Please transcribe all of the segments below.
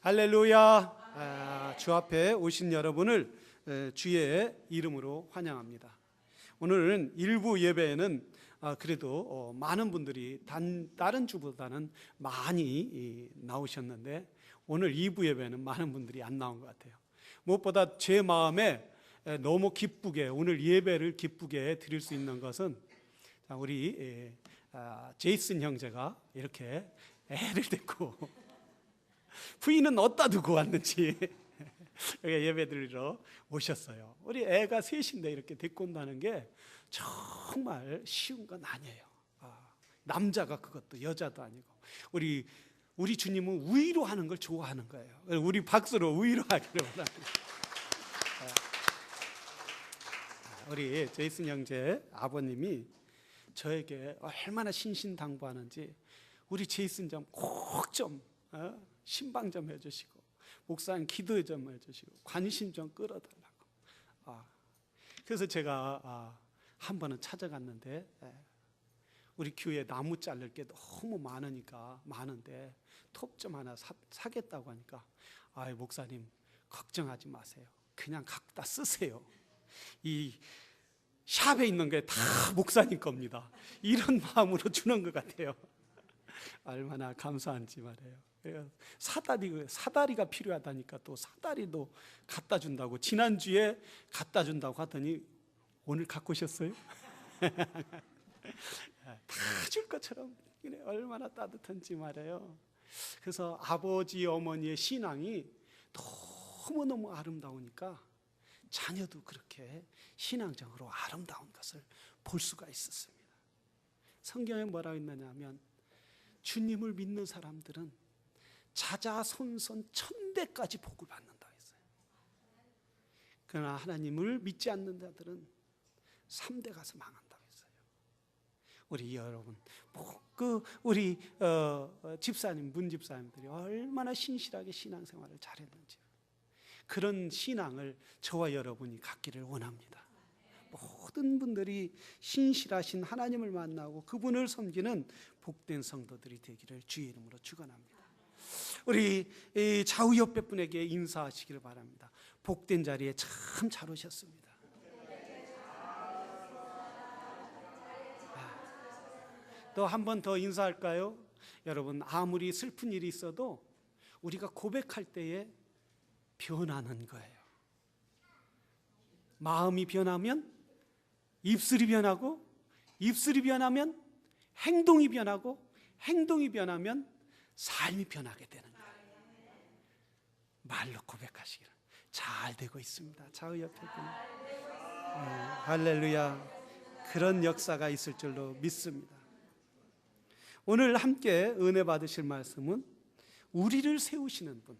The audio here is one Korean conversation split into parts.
할렐루야. 주 앞에 오신 여러분을 주의 이름으로 환영합니다. 오늘은 일부 예배에는 그래도 많은 분들이 다른 주보다는 많이 나오셨는데, 오늘 2부 예배는 많은 분들이 안 나온 것 같아요. 무엇보다 제 마음에 너무 기쁘게, 오늘 예배를 기쁘게 드릴 수 있는 것은 우리 제이슨 형제가 이렇게 애를 데리고 부인은 어디다 두고 왔는지 예배 드리러 오셨어요. 우리 애가 셋인데 이렇게 데리고 온다는 게 정말 쉬운 건 아니에요. 남자가 그것도 여자도 아니고, 우리 주님은 위로하는 걸 좋아하는 거예요. 우리 박수로 위로하기를 원합니다. 우리 제이슨 형제 아버님이 저에게 얼마나 신신당부하는지, 우리 제이슨 좀 꼭 좀 신방 좀 해주시고, 목사님 기도 좀 해주시고, 관심 좀 끌어달라고. 그래서 제가 한 번은 찾아갔는데, 우리 교회 나무 자를 게 너무 많은데 톱 좀 하나 사겠다고 하니까, 목사님 걱정하지 마세요. 그냥 갖다 쓰세요. 이 샵에 있는 게 다 목사님 겁니다. 이런 마음으로 주는 것 같아요. 얼마나 감사한지 말이에요. 사다리가 필요하다니까 또 사다리도 갖다 준다고, 지난주에 갖다 준다고 하더니 오늘 갖고 오셨어요? 다 줄 것처럼 얼마나 따뜻한지 말이에요. 그래서 아버지 어머니의 신앙이 너무너무 아름다우니까 자녀도 그렇게 신앙적으로 아름다운 것을 볼 수가 있었습니다. 성경에 뭐라고 있느냐면, 주님을 믿는 사람들은 자자손손 1000대까지 복을 받는다 했어요. 그러나 하나님을 믿지 않는 자들은 3대 가서 망한다고 했어요. 우리 여러분, 우리 집사님, 문집사님들이 얼마나 신실하게 신앙생활을 잘했는지, 그런 신앙을 저와 여러분이 갖기를 원합니다. 모든 분들이 신실하신 하나님을 만나고 그분을 섬기는 복된 성도들이 되기를 주의 이름으로 축원합니다. 우리 좌우 옆에 분에게 인사하시기를 바랍니다. 복된 자리에 참 잘 오셨습니다. 또 한 번 더 인사할까요? 여러분, 아무리 슬픈 일이 있어도 우리가 고백할 때에 변하는 거예요. 마음이 변하면 입술이 변하고, 입술이 변하면 행동이 변하고, 행동이 변하면 삶이 변하게 되는 거예요. 말로 고백하시기를. 잘 되고 있습니다. 좌우 옆에 분. 할렐루야. 그런 역사가 있을 줄로 믿습니다. 오늘 함께 은혜 받으실 말씀은 우리를 세우시는 분,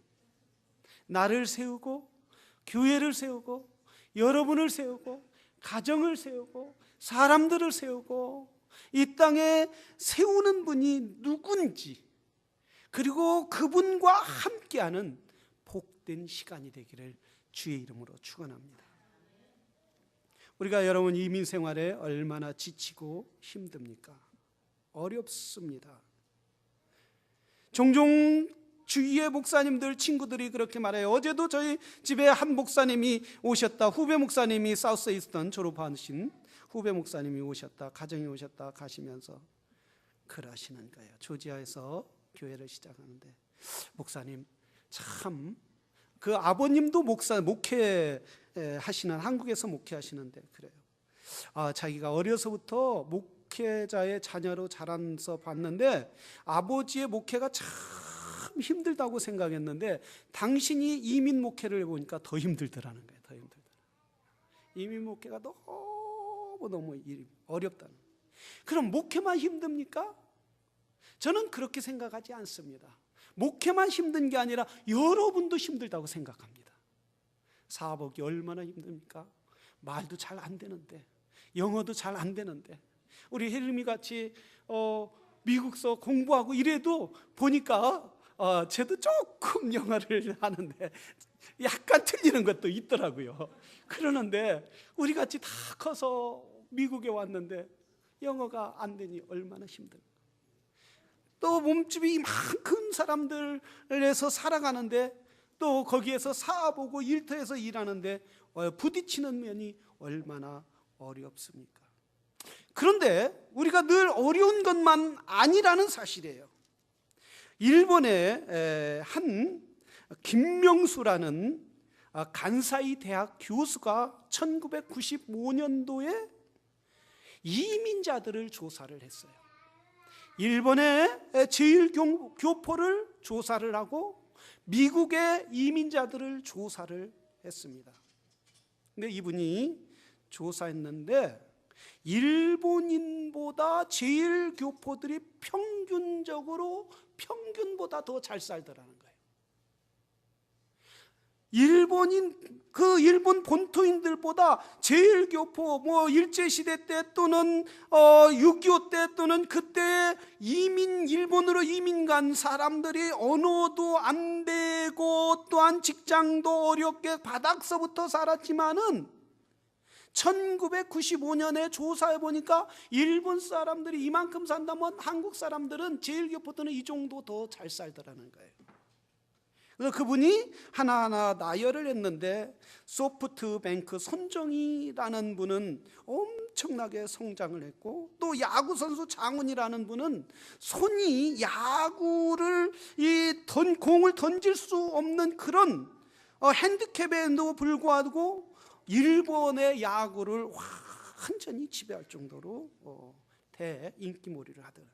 나를 세우고 교회를 세우고 여러분을 세우고 가정을 세우고 사람들을 세우고 이 땅에 세우는 분이 누군지, 그리고 그분과 함께하는 복된 시간이 되기를 주의 이름으로 축원합니다. 우리가 여러분 이민 생활에 얼마나 지치고 힘듭니까? 어렵습니다. 종종 주위의 목사님들, 친구들이 그렇게 말해요. 어제도 저희 집에 한 목사님이 오셨다, 후배 목사님이 사우스 이스턴 졸업하신 후배 목사님이 오셨다, 가정이 오셨다 가시면서 그러시는 거예요. 조지아에서 교회를 시작하는데, 목사님 참, 그 아버님도 목회 하시는, 한국에서 목회하시는데 그래요. 자기가 어려서부터 목회자의 자녀로 자라서 봤는데 아버지의 목회가 참 힘들다고 생각했는데, 당신이 이민 목회를 해보니까 더 힘들더라는 거예요. 더 힘들더라. 이민 목회가 너무 어렵다는 거예요. 그럼 목회만 힘듭니까? 저는 그렇게 생각하지 않습니다. 목회만 힘든 게 아니라 여러분도 힘들다고 생각합니다. 사업이 얼마나 힘듭니까? 말도 잘 안 되는데, 영어도 잘 안 되는데, 우리 혜림이 같이 미국서 공부하고 이래도 보니까 쟤도 조금 영어를 하는데 약간 틀리는 것도 있더라고요. 그러는데 우리 같이 다 커서 미국에 왔는데 영어가 안 되니 얼마나 힘들까. 또 몸집이 이만큼 사람들에서 살아가는데, 또 거기에서 사보고 일터에서 일하는데 부딪히는 면이 얼마나 어렵습니까? 그런데 우리가 늘 어려운 것만 아니라는 사실이에요. 일본의 한 김명수라는 간사이 대학 교수가 1995년도에 이민자들을 조사를 했어요. 일본의 제1교포를 조사를 하고 미국의 이민자들을 조사를 했습니다. 근데 이분이 조사했는데 일본인보다 제1교포들이 평균보다 더 잘 살더라는 거예요. 일본 본토인들보다 제1교포, 일제시대 때 또는 6.25 때 또는 그때 일본으로 이민 간 사람들이 언어도 안 되고 또한 직장도 어렵게 바닥서부터 살았지만은 1995년에 조사해 보니까 일본 사람들이 이만큼 산다면 한국 사람들은 제1교포들은 이 정도 더 잘 살더라는 거예요. 그래서 그분이 하나하나 나열을 했는데, 소프트뱅크 손정희라는 분은 엄청나게 성장을 했고, 또 야구선수 장훈이라는 분은 손이 야구를 공을 던질 수 없는 그런 핸디캡에도 불구하고 일본의 야구를 완전히 지배할 정도로 대인기몰이를 하더라.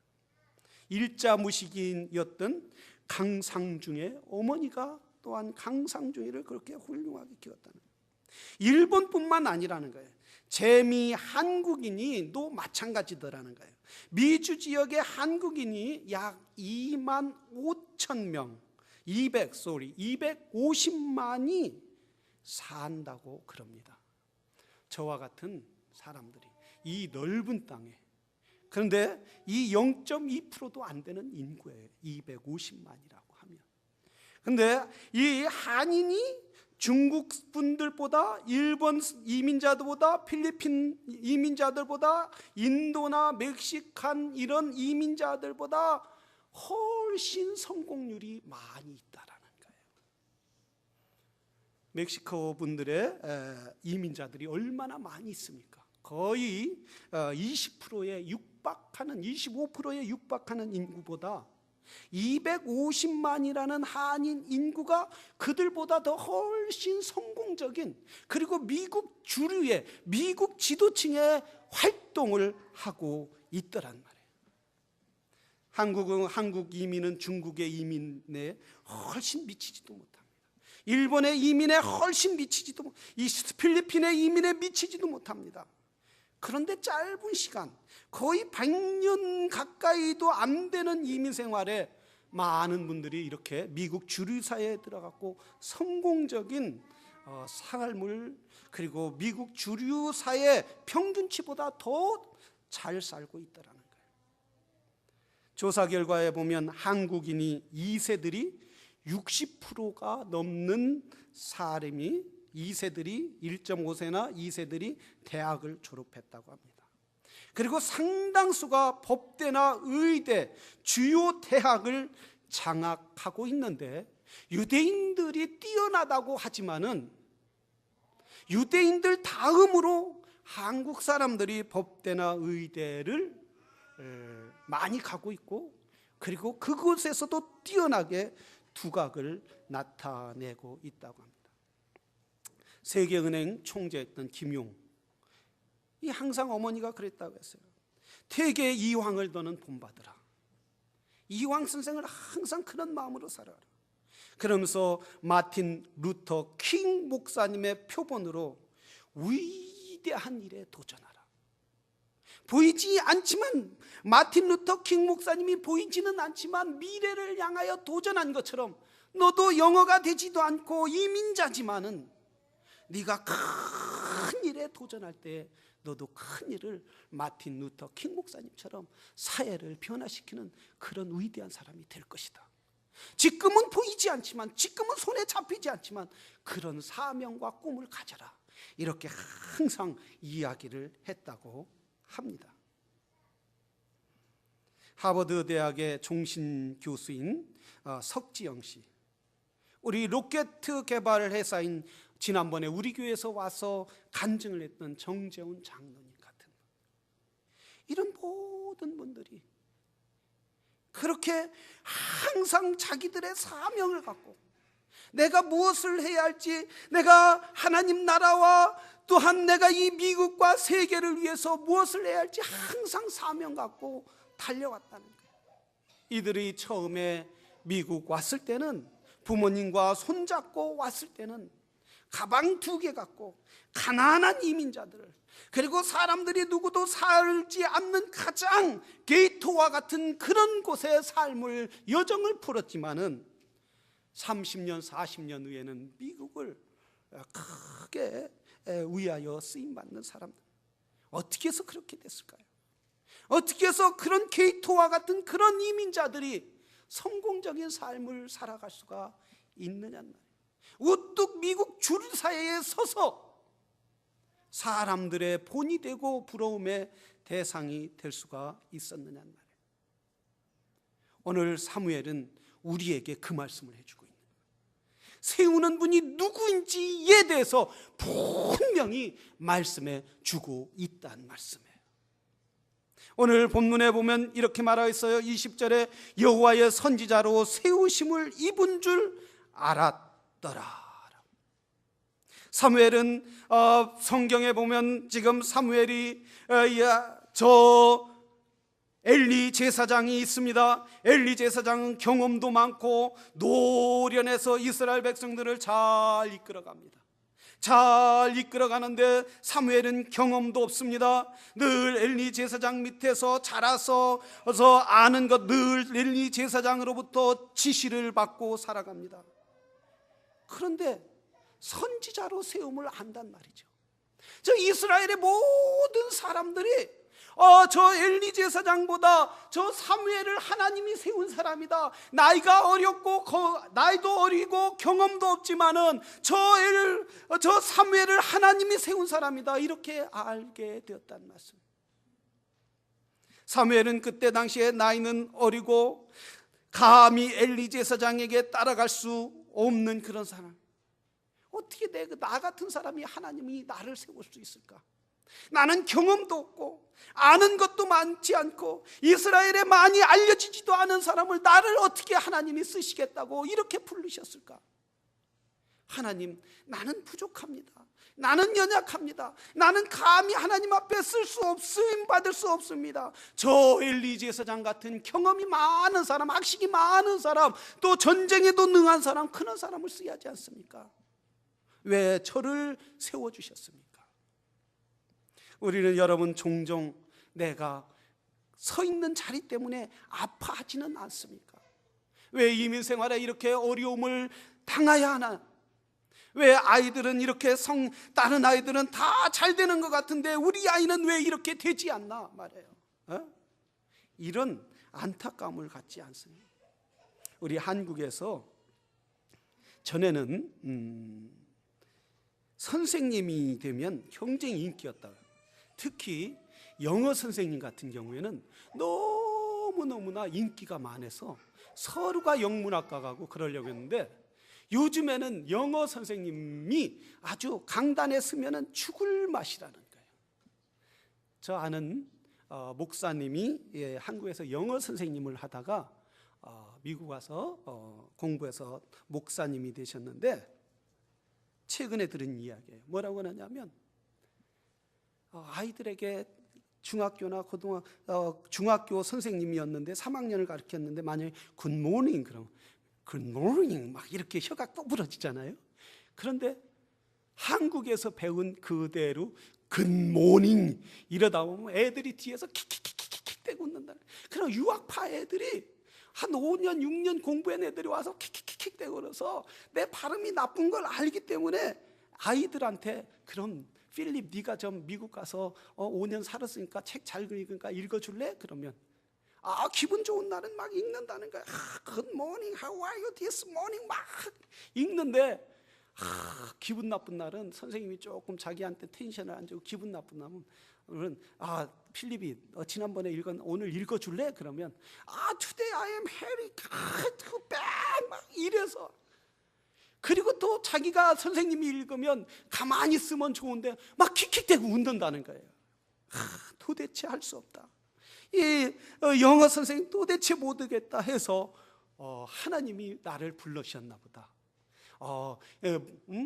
일자무식인이었던 강상중의 어머니가 또한 강상중이를 그렇게 훌륭하게 키웠다는 거예요. 일본뿐만 아니라는 거예요. 재미 한국인이도 마찬가지더라는 거예요. 미주 지역의 한국인이 약 2만 5천 명, 250만이 산다고 그럽니다. 저와 같은 사람들이 이 넓은 땅에, 그런데 이 0.2%도 안 되는 인구예요. 250만이라고 하면. 그런데 이 한인이 중국 분들보다, 일본 이민자들보다, 필리핀 이민자들보다, 인도나 멕시칸 이런 이민자들보다 훨씬 성공률이 많이 있다라는 거예요. 멕시코 분들의 이민자들이 얼마나 많이 있습니까? 거의 20%에 육박하는, 25%에 육박하는 인구보다 250만이라는 한인 인구가 그들보다 더 훨씬 성공적인, 그리고 미국 주류의, 미국 지도층의 활동을 하고 있더란 말이에요. 한국 이민은 중국의 이민에 훨씬 미치지도 못합니다. 일본의 이민에 훨씬 미치지도 못, 필리핀의 이민에 미치지도 못합니다. 그런데 짧은 시간, 거의 100년 가까이도 안 되는 이민 생활에 많은 분들이 이렇게 미국 주류 사회에 들어갔고 성공적인 삶을, 그리고 미국 주류 사회 평균치보다 더 잘 살고 있다라는 거예요. 조사 결과에 보면 한국인이 2세들이 60%가 넘는 사람이, 2세들이 1.5세나 2세들이 대학을 졸업했다고 합니다. 그리고 상당수가 법대나 의대, 주요 대학을 장악하고 있는데, 유대인들이 뛰어나다고 하지만은 유대인들 다음으로 한국 사람들이 법대나 의대를 많이 가고 있고, 그리고 그곳에서도 뛰어나게 두각을 나타내고 있다고 합니다. 세계은행 총재였던 김용, 이 항상 어머니가 그랬다고 했어요. 태계 이황을 너는 본받으라. 이황 선생을 항상 그런 마음으로 살아라. 그러면서 마틴 루터 킹 목사님의 표본으로 위대한 일에 도전하라. 보이지 않지만, 마틴 루터 킹 목사님이 보이지는 않지만 미래를 향하여 도전한 것처럼 너도 영어가 되지도 않고 이민자지만은 네가 큰 일에 도전할 때 너도 큰 일을 마틴 루터 킹 목사님처럼 사회를 변화시키는 그런 위대한 사람이 될 것이다. 지금은 보이지 않지만, 지금은 손에 잡히지 않지만 그런 사명과 꿈을 가져라. 이렇게 항상 이야기를 했다고 합니다. 하버드 대학의 종신 교수인 석지영 씨, 우리 로켓 개발 회사인 지난번에 우리 교회에서 와서 간증을 했던 정재훈 장로님 같은 이런 모든 분들이 그렇게 항상 자기들의 사명을 갖고 내가 무엇을 해야 할지, 내가 하나님 나라와 또한 내가 이 미국과 세계를 위해서 무엇을 해야 할지 항상 사명 갖고 달려왔다는 거예요. 이들이 처음에 미국 왔을 때는 부모님과 손잡고 왔을 때는 가방 2개 갖고 가난한 이민자들을, 그리고 사람들이 누구도 살지 않는 가장 게이토와 같은 그런 곳의 삶을, 여정을 풀었지만은 30년 40년 후에는 미국을 크게 위하여 쓰임받는 사람들, 어떻게 해서 그렇게 됐을까요? 어떻게 해서 그런 게이토와 같은 그런 이민자들이 성공적인 삶을 살아갈 수가 있느냐는 말이에요. 우뚝 미국 줄 사이에 서서 사람들의 본이 되고 부러움의 대상이 될 수가 있었느냐는 말이에요. 오늘 사무엘은 우리에게 그 말씀을 해주고 있는 거예요. 세우는 분이 누구인지에 대해서 분명히 말씀해 주고 있다는 말씀이에요. 오늘 본문에 보면 이렇게 말하고 있어요. 20절에 여호와의 선지자로 세우심을 입은 줄 알았더라. 사무엘은 성경에 보면 지금 사무엘이 저 엘리 제사장이 있습니다. 엘리 제사장은 경험도 많고 노련해서 이스라엘 백성들을 잘 이끌어갑니다. 잘 이끌어가는데 사무엘은 경험도 없습니다. 늘 엘리 제사장 밑에서 자라서 아는 것, 늘 엘리 제사장으로부터 지시를 받고 살아갑니다. 그런데 선지자로 세움을 안단 말이죠. 저 이스라엘의 모든 사람들이 저 엘리 제사장보다 저 사무엘을 하나님이 세운 사람이다. 나이가 어렸고 나이도 어리고 경험도 없지만은 저 사무엘을 하나님이 세운 사람이다. 이렇게 알게 되었다는 말씀. 사무엘은 그때 당시에 나이는 어리고 감히 엘리 제사장에게 따라갈 수 없는 그런 사람. 어떻게 나 같은 사람이 하나님이 나를 세울 수 있을까? 나는 경험도 없고 아는 것도 많지 않고 이스라엘에 많이 알려지지도 않은 사람을 나를 어떻게 하나님이 쓰시겠다고 이렇게 부르셨을까? 하나님, 나는 부족합니다. 나는 연약합니다. 나는 감히 하나님 앞에 쓰임 받을 수 없습니다. 저 엘리 제사장 같은 경험이 많은 사람, 학식이 많은 사람, 또 전쟁에도 능한 사람, 그런 사람을 써야 하지 않습니까? 왜 저를 세워주셨습니까? 우리는 여러분 종종 내가 서 있는 자리 때문에 아파하지는 않습니까? 왜 이민 생활에 이렇게 어려움을 당해야 하나? 왜 아이들은 이렇게 다른 아이들은 다 잘 되는 것 같은데 우리 아이는 왜 이렇게 되지 않나 말이에요. 이런 안타까움을 갖지 않습니다. 우리 한국에서 전에는 선생님이 되면 굉장히 인기였다. 특히 영어 선생님 같은 경우에는 너무너무나 인기가 많아서 서류가 영문학과 가고 그러려고 했는데, 요즘에는 영어 선생님이 아주 강단에 서면은 죽을 맛이라는 거예요. 저 아는 목사님이 한국에서 영어 선생님을 하다가 미국 와서 공부해서 목사님이 되셨는데, 최근에 들은 이야기예요. 뭐라고 하냐면 아이들에게 중학교나 중학교 선생님이었는데 3학년을 가르쳤는데 만약에 굿모닝 그럼 굿모닝 막 이렇게 혀가 꼬부러지잖아요. 그런데 한국에서 배운 그대로 굿모닝 이러다 보면 애들이 뒤에서 킥킥킥킥킥 대고 웃는다. 그럼 유학파 애들이 한 5년 6년 공부한 애들이 와서 킥킥킥 대고 그래서 내 발음이 나쁜 걸 알기 때문에 아이들한테 그럼 필립 네가 좀 미국 가서 5년 살았으니까 책 잘 읽으니까 읽어줄래? 그러면 기분 좋은 날은 막 읽는다는 거야. Good morning, how are you this morning? 막 읽는데 기분 나쁜 날은 선생님이 조금 자기한테 텐션을 안 주고 기분 나쁜 날은 필립이 지난번에 오늘 읽어줄래? 그러면 today I am very bad 막 이래서, 그리고 또 자기가 선생님이 읽으면 가만히 있으면 좋은데 막 킥킥대고 웃는다는 거예요. 도대체 할 수 없다. 영어 선생님 도대체 못하겠다 해서 하나님이 나를 불러주셨나 보다.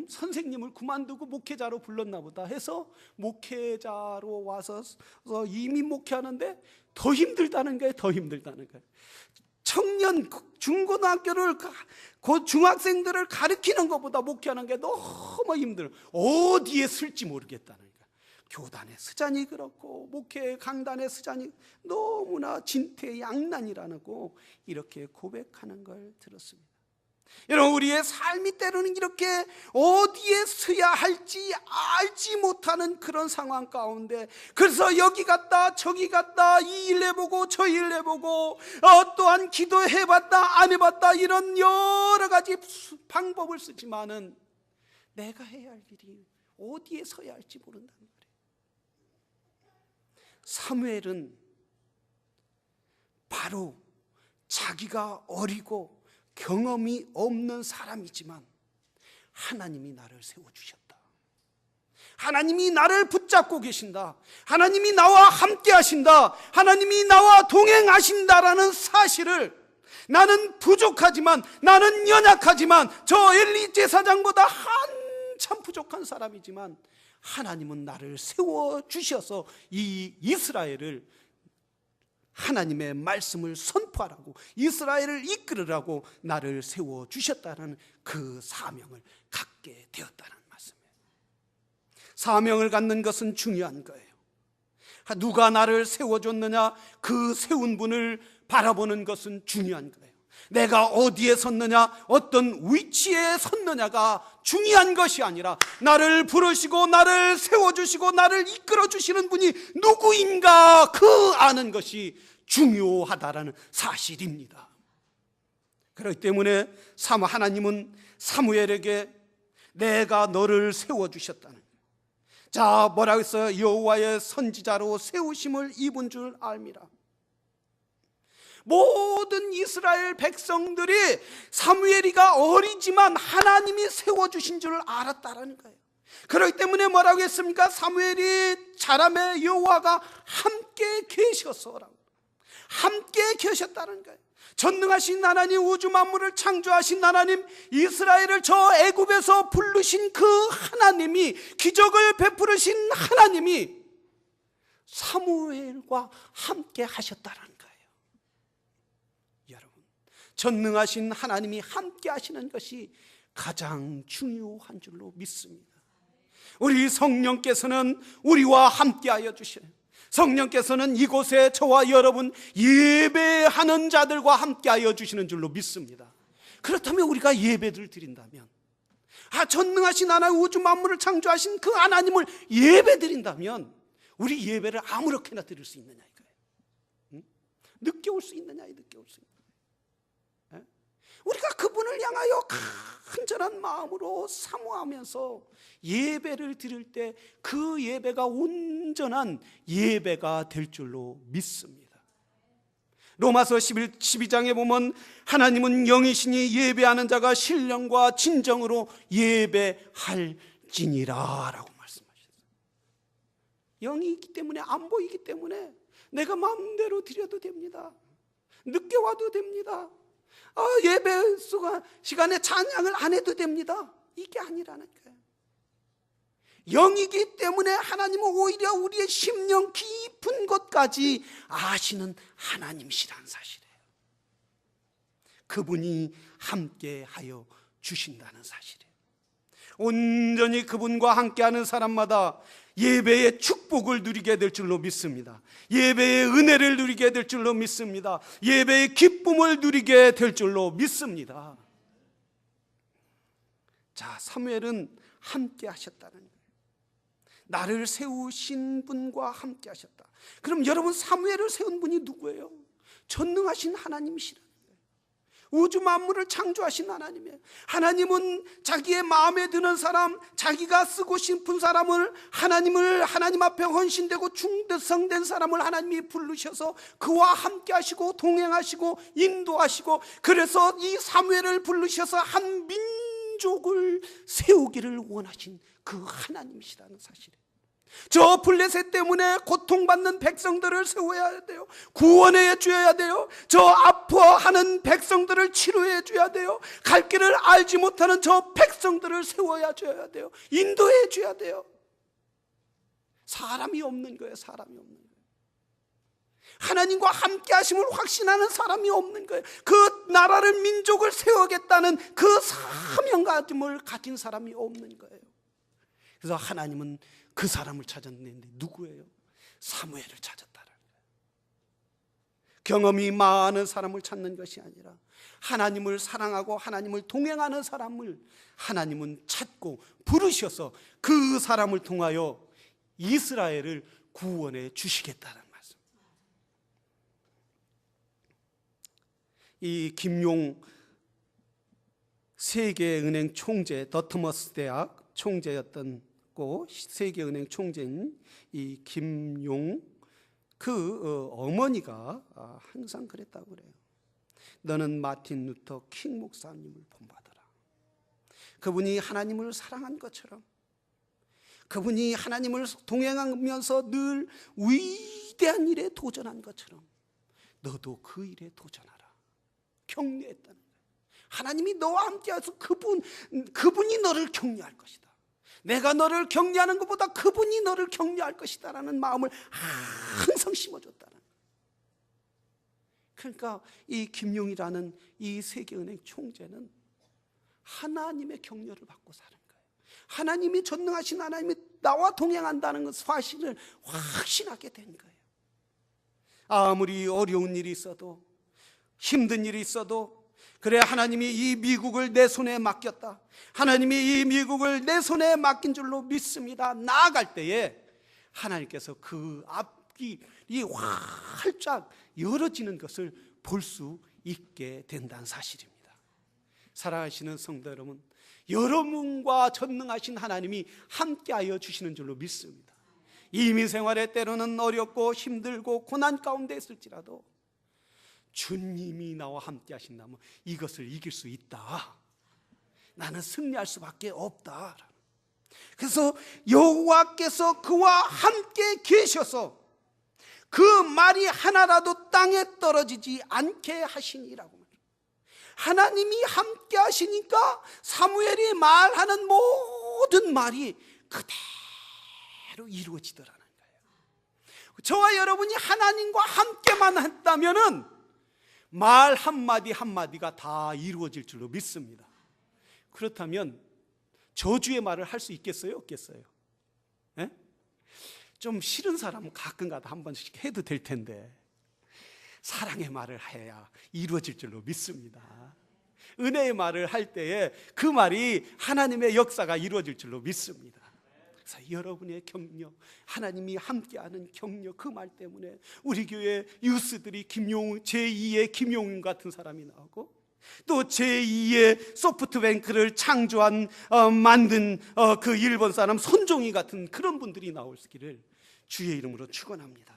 선생님을 그만두고 목회자로 불렀나 보다 해서 목회자로 와서 이미 목회하는데 더 힘들다는 거예요. 더 힘들다는 거예요. 청년 중고등학교를 중학생들을 가르치는 것보다 목회하는 게 너무 힘들어요. 어디에 쓸지 모르겠다는 거예요. 교단의 스잔이 그렇고 목회 강단의 스잔이 너무나 진퇴양난이라고 이렇게 고백하는 걸 들었습니다. 여러분, 우리의 삶이 때로는 이렇게 어디에 서야 할지 알지 못하는 그런 상황 가운데, 그래서 여기 갔다 저기 갔다 이 일 해보고 저 일 해보고 또한 기도해봤다 안 해봤다 이런 여러 가지 방법을 쓰지만은 내가 해야 할 일이 어디에 서야 할지 모른다는 거예요. 사무엘은 바로 자기가 어리고 경험이 없는 사람이지만 하나님이 나를 세워주셨다. 하나님이 나를 붙잡고 계신다. 하나님이 나와 함께 하신다. 하나님이 나와 동행하신다라는 사실을, 나는 부족하지만, 나는 연약하지만, 저 엘리 제사장보다 한참 부족한 사람이지만 하나님은 나를 세워주셔서 이 이스라엘을, 하나님의 말씀을 선포하라고, 이스라엘을 이끌으라고 나를 세워주셨다는 그 사명을 갖게 되었다는 말씀이에요. 사명을 갖는 것은 중요한 거예요. 누가 나를 세워줬느냐, 그 세운 분을 바라보는 것은 중요한 거예요. 내가 어디에 섰느냐, 어떤 위치에 섰느냐가 중요한 것이 아니라 나를 부르시고 나를 세워주시고 나를 이끌어주시는 분이 누구인가 그 아는 것이 중요하다라는 사실입니다. 그렇기 때문에 하나님은 사무엘에게 내가 너를 세워주셨다는 거예요. 자, 뭐라고 했어요? 여호와의 선지자로 세우심을 입은 줄 알미라. 모든 이스라엘 백성들이 사무엘이가 어리지만 하나님이 세워주신 줄 알았다라는 거예요. 그렇기 때문에 뭐라고 했습니까? 사무엘이 자라매 여호와가 함께 계셔서라고, 함께 계셨다는 거예요. 전능하신 하나님, 우주 만물을 창조하신 하나님, 이스라엘을 저 애굽에서 부르신 그 하나님이, 기적을 베푸르신 하나님이 사무엘과 함께 하셨다라는 거예요. 여러분, 전능하신 하나님이 함께 하시는 것이 가장 중요한 줄로 믿습니다. 우리 성령께서는 우리와 함께 하여 주셔요. 성령께서는 이곳에 저와 여러분 예배하는 자들과 함께 하여 주시는 줄로 믿습니다. 그렇다면 우리가 예배를 드린다면, 전능하신 하나님, 우주 만물을 창조하신 그 하나님을 예배 드린다면 우리 예배를 아무렇게나 드릴 수 있느냐 이거예요. 늦게 올 수 있느냐, 늦게 올 수 있느냐. 우리가 그분을 향하여 간절한 마음으로 사모하면서 예배를 드릴 때 그 예배가 온전한 예배가 될 줄로 믿습니다. 로마서 12장에 보면 하나님은 영이시니 예배하는 자가 신령과 진정으로 예배할지니라 라고 말씀하셨어요. 영이 있기 때문에, 안 보이기 때문에 내가 마음대로 드려도 됩니다. 늦게 와도 됩니다. 예배 시간에 찬양을 안 해도 됩니다. 이게 아니라는 거예요. 영이기 때문에 하나님은 오히려 우리의 심령 깊은 곳까지 아시는 하나님이시라는 사실이에요. 그분이 함께하여 주신다는 사실이에요. 온전히 그분과 함께하는 사람마다 예배의 축복을 누리게 될 줄로 믿습니다. 예배의 은혜를 누리게 될 줄로 믿습니다. 예배의 기쁨을 누리게 될 줄로 믿습니다. 자, 사무엘은 함께 하셨다는 거예요. 나를 세우신 분과 함께 하셨다. 그럼 여러분, 사무엘을 세운 분이 누구예요? 전능하신 하나님이시라는 거예요. 우주 만물을 창조하신 하나님이에요. 하나님은 자기의 마음에 드는 사람, 자기가 쓰고 싶은 사람을, 하나님 앞에 헌신되고 충성된 사람을 하나님이 부르셔서 그와 함께 하시고 동행하시고 인도하시고, 그래서 이 사무엘을 부르셔서 한 민족을 세우기를 원하신 그 하나님이시라는 사실이에요. 저 블레셋 때문에 고통받는 백성들을 세워야 돼요. 구원해 줘야 돼요. 저 아파하는 백성들을 치료해 줘야 돼요. 갈 길을 알지 못하는 저 백성들을 세워야 줘야 돼요. 인도해 줘야 돼요. 사람이 없는 거예요. 사람이 없는 거예요. 하나님과 함께 하심을 확신하는 사람이 없는 거예요. 그 나라를, 민족을 세우겠다는 그 사명감을 가진 사람이 없는 거예요. 그래서 하나님은 그 사람을 찾았는데 누구예요? 사무엘을 찾았다는 거예요. 경험이 많은 사람을 찾는 것이 아니라 하나님을 사랑하고 하나님을 동행하는 사람을 하나님은 찾고 부르셔서 그 사람을 통하여 이스라엘을 구원해 주시겠다는 말씀. 이 김용 세계은행 총재, 더트머스 대학 총재였던 세계은행 총재인 이 김용 어머니가 항상 그랬다고 그래요. 너는 마틴 루터 킹 목사님을 본받아라. 그분이 하나님을 사랑한 것처럼, 그분이 하나님을 동행하면서 늘 위대한 일에 도전한 것처럼 너도 그 일에 도전하라. 격려했다는 거예요. 하나님이 너와 함께해서 그분이 너를 격려할 것이다. 내가 너를 격려하는 것보다 그분이 너를 격려할 것이다 라는 마음을 항상 심어줬다는 거예요. 그러니까 이 김용이라는 이 세계은행 총재는 하나님의 격려를 받고 사는 거예요. 하나님이 전능하신 하나님이 나와 동행한다는 그 사실을 확신하게 된 거예요. 아무리 어려운 일이 있어도, 힘든 일이 있어도, 그래 하나님이 이 미국을 내 손에 맡겼다, 하나님이 이 미국을 내 손에 맡긴 줄로 믿습니다, 나아갈 때에 하나님께서 그 앞길이 활짝 열어지는 것을 볼 수 있게 된다는 사실입니다. 사랑하시는 성도 여러분, 여러분과 전능하신 하나님이 함께하여 주시는 줄로 믿습니다. 이민 생활에 때로는 어렵고 힘들고 고난 가운데 있을지라도 주님이 나와 함께 하신다면 이것을 이길 수 있다. 나는 승리할 수밖에 없다. 그래서 여호와께서 그와 함께 계셔서 그 말이 하나라도 땅에 떨어지지 않게 하시니라고 말해요. 하나님이 함께 하시니까 사무엘이 말하는 모든 말이 그대로 이루어지더라는 거예요. 저와 여러분이 하나님과 함께만 했다면은 말 한마디 한마디가 다 이루어질 줄로 믿습니다. 그렇다면 저주의 말을 할 수 있겠어요? 없겠어요? 네? 좀 싫은 사람은 가끔가다 한 번씩 해도 될 텐데 사랑의 말을 해야 이루어질 줄로 믿습니다. 은혜의 말을 할 때에 그 말이 하나님의 역사가 이루어질 줄로 믿습니다. 그래서 여러분의 격려, 하나님이 함께하는 격려, 그 말 때문에 우리 교회 유스들이 제2의 김용윤 같은 사람이 나오고, 또 제2의 소프트뱅크를 만든 그 일본 사람 손종이 같은 그런 분들이 나오기를 주의 이름으로 축원합니다.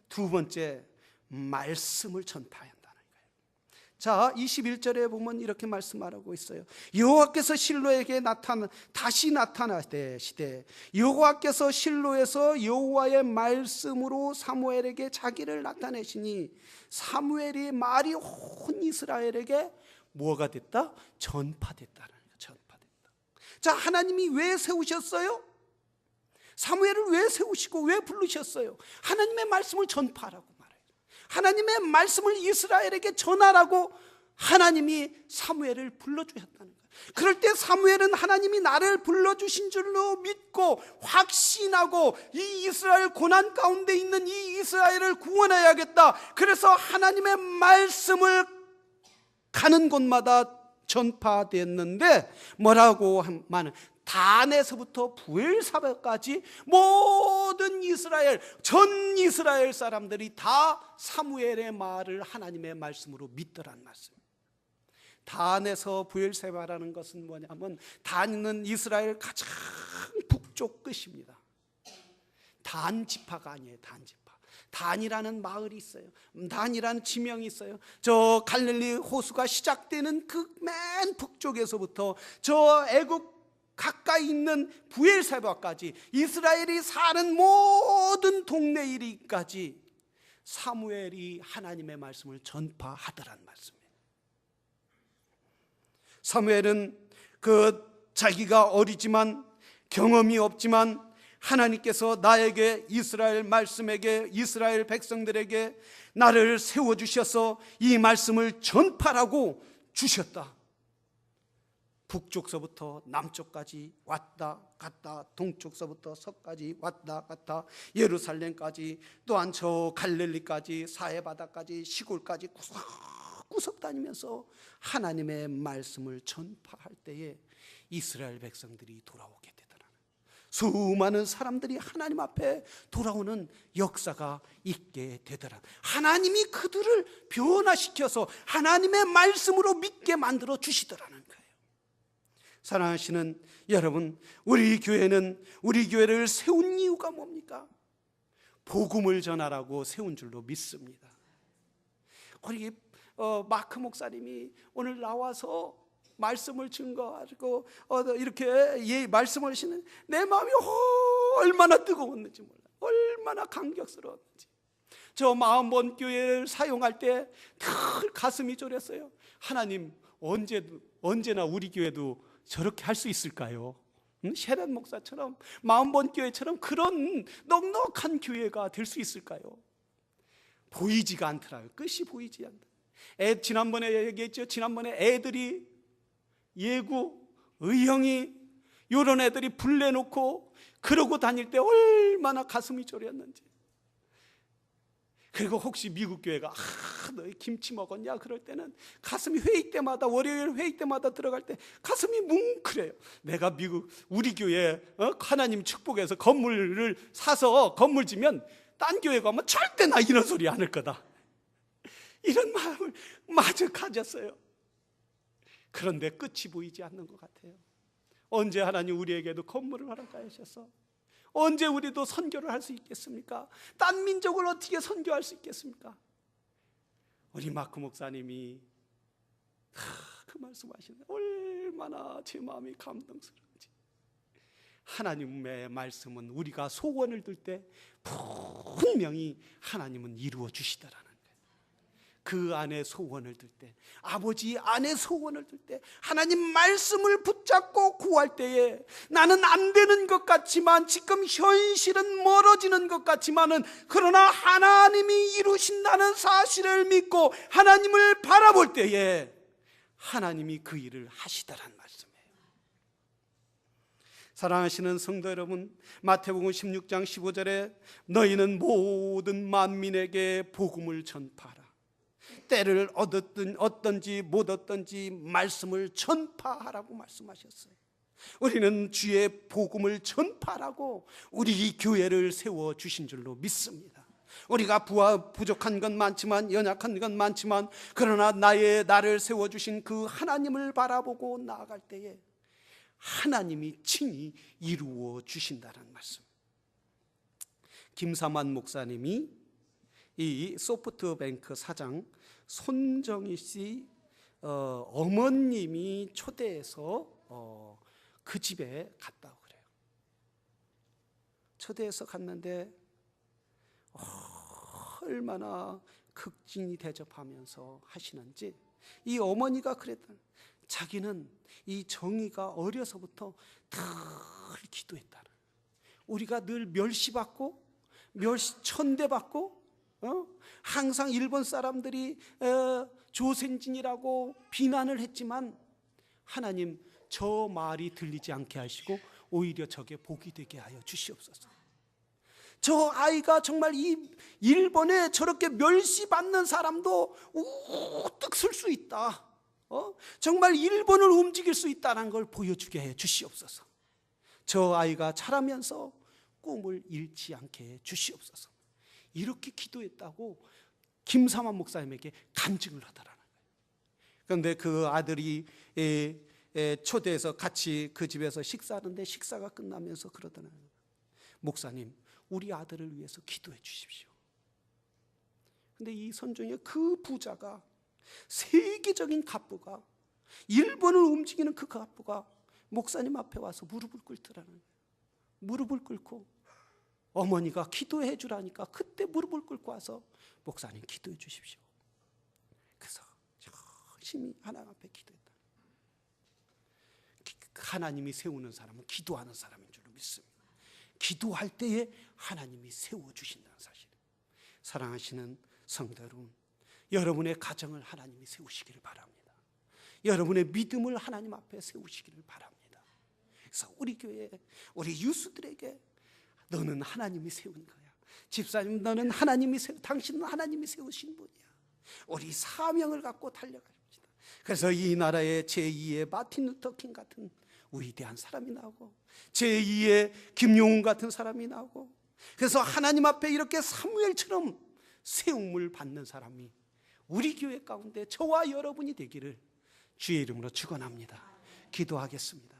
두 번째, 말씀을 전파해야 한다는 거예요. 자, 21절에 보면 이렇게 말씀하고 있어요. 여호와께서 실로에게 다시 나타나시되 여호와께서 실로에서 여호와의 말씀으로 사무엘에게 자기를 나타내시니 사무엘이 말이 온 이스라엘에게 뭐가 됐다? 전파됐다는 거예요. 전파됐다. 자, 하나님이 왜 세우셨어요? 사무엘을 왜 세우시고 왜 부르셨어요? 하나님의 말씀을 전파하라고 말해요. 하나님의 말씀을 이스라엘에게 전하라고 하나님이 사무엘을 불러주셨다는 거예요. 그럴 때 사무엘은 하나님이 나를 불러주신 줄로 믿고 확신하고 이 이스라엘 고난 가운데 있는 이 이스라엘을 구원해야겠다. 그래서 하나님의 말씀을 가는 곳마다 전파됐는데 뭐라고 하면 단에서부터 부엘사바까지 모든 전 이스라엘 사람들이 다 사무엘의 말을 하나님의 말씀으로 믿더란 말씀. 단에서 브엘세바라는 것은 뭐냐면, 단은 이스라엘 가장 북쪽 끝입니다. 단 지파가 아니에요. 단 지파. 단이라는 마을이 있어요. 단이라는 지명이 있어요. 저 갈릴리 호수가 시작되는 그 맨 북쪽에서부터 저 애국 가까이 있는 브엘세바까지, 이스라엘이 사는 모든 동네 이리까지 사무엘이 하나님의 말씀을 전파하더란 말씀이에요. 사무엘은 자기가 어리지만 경험이 없지만 하나님께서 나에게, 이스라엘 말씀에게, 이스라엘 백성들에게 나를 세워주셔서 이 말씀을 전파라고 주셨다. 북쪽서부터 남쪽까지 왔다 갔다, 동쪽서부터 서까지 왔다 갔다, 예루살렘까지, 또한 저 갈릴리까지, 사해바다까지, 시골까지 구석구석 다니면서 하나님의 말씀을 전파할 때에 이스라엘 백성들이 돌아오게 되더라. 수많은 사람들이 하나님 앞에 돌아오는 역사가 있게 되더라. 하나님이 그들을 변화시켜서 하나님의 말씀으로 믿게 만들어 주시더라는 거예요. 사랑하시는 여러분, 우리 교회를 세운 이유가 뭡니까? 복음을 전하라고 세운 줄로 믿습니다. 우리 마크 목사님이 오늘 나와서 말씀을 증거하고 이렇게 말씀을 하시는 내 마음이 얼마나 뜨거웠는지 몰라요. 얼마나 감격스러웠는지. 저 마음본 교회를 사용할 때 늘 가슴이 졸였어요. 하나님, 언제나 우리 교회도 저렇게 할 수 있을까요? 셰란 목사처럼, 마음본 교회처럼 그런 넉넉한 교회가 될 수 있을까요? 보이지가 않더라고요. 끝이 보이지 않다. 지난번에 얘기했죠. 지난번에 애들이 예구, 의형이 이런 애들이 불내놓고 그러고 다닐 때 얼마나 가슴이 졸였는지. 그리고 혹시 미국 교회가 너희 김치 먹었냐? 그럴 때는 가슴이 회의 때마다, 월요일 회의 때마다 들어갈 때 가슴이 뭉클해요. 내가 우리 교회 하나님 축복해서 건물을 사서 건물 지면 딴 교회 가면 절대 나 이런 소리 안 할 거다, 이런 마음을 마저 가졌어요. 그런데 끝이 보이지 않는 것 같아요. 언제 하나님 우리에게도 건물을 허락하셔서 언제 우리도 선교를 할 수 있겠습니까? 딴 민족을 어떻게 선교할 수 있겠습니까? 우리 마크 목사님이 그 말씀하시는 얼마나 제 마음이 감동스러운지. 하나님의 말씀은 우리가 소원을 들 때 분명히 하나님은 이루어 주시더라는 거예요. 그 안에 소원을 들 때, 아버지 안에 소원을 들 때, 하나님 말씀을 붙잡고 구할 때에 나는 안 되는 것 같지만, 지금 현실은 멀어지는 것 같지만은, 그러나 하나님이 이루신다는 사실을 믿고 하나님을 바라볼 때에 하나님이 그 일을 하시더란 말씀이에요. 사랑하시는 성도 여러분, 마태복음 16장 15절에 너희는 모든 만민에게 복음을 전파하라. 때를 얻든지 못 얻든지 말씀을 전파하라고 말씀하셨어요. 우리는 주의 복음을 전파하라고 우리 교회를 세워주신 줄로 믿습니다. 우리가 부족한 건 많지만, 연약한 건 많지만, 그러나 나를 세워주신 그 하나님을 바라보고 나아갈 때에 하나님이 친히 이루어 주신다는 말씀. 김사만 목사님이 이 소프트뱅크 사장 손정희 씨 어머님이 초대해서 그 집에 갔다고 그래요. 초대해서 갔는데 얼마나 극진히 대접하면서 하시는지, 이 어머니가 그랬다. 자기는 이 정희가 어려서부터 늘 기도했다. 우리가 늘 멸시받고 천대받고 항상 일본 사람들이 조센진이라고 비난을 했지만, 하나님 저 말이 들리지 않게 하시고 오히려 저게 복이 되게 하여 주시옵소서. 저 아이가 정말 이 일본에 저렇게 멸시받는 사람도 우뚝 설 수 있다, 정말 일본을 움직일 수 있다는 걸 보여주게 해 주시옵소서. 저 아이가 자라면서 꿈을 잃지 않게 해 주시옵소서. 이렇게 기도했다고 김사만 목사님에게 간증을 하더라는 거예요. 그런데 그 아들이 초대해서 같이 그 집에서 식사하는데 식사가 끝나면서 그러더라고요. 목사님, 우리 아들을 위해서 기도해 주십시오. 근데 이 선종의 그 부자가, 세계적인 갑부가, 일본을 움직이는 그 갑부가 목사님 앞에 와서 무릎을 꿇더라는 거예요. 무릎을 꿇고 어머니가 기도해 주라니까 그때 무릎을 꿇고 와서 목사님 기도해 주십시오. 그래서 열심히 하나님 앞에 기도했다. 하나님이 세우는 사람은 기도하는 사람인 줄 믿습니다. 기도할 때에 하나님이 세워주신다는 사실. 사랑하시는 성도 여러분, 여러분의 가정을 하나님이 세우시기를 바랍니다. 여러분의 믿음을 하나님 앞에 세우시기를 바랍니다. 그래서 우리 교회, 우리 유수들에게 너는 하나님이 세운 거야. 집사님, 너는 하나님이 당신은 하나님이 세우신 분이야. 우리 사명을 갖고 달려갑시다. 그래서 이 나라의 제2의 마틴 루터킹 같은 위대한 사람이 나오고, 제2의 김용훈 같은 사람이 나오고, 그래서 하나님 앞에 이렇게 사무엘처럼 세움을 받는 사람이 우리 교회 가운데 저와 여러분이 되기를 주의 이름으로 축원합니다. 기도하겠습니다.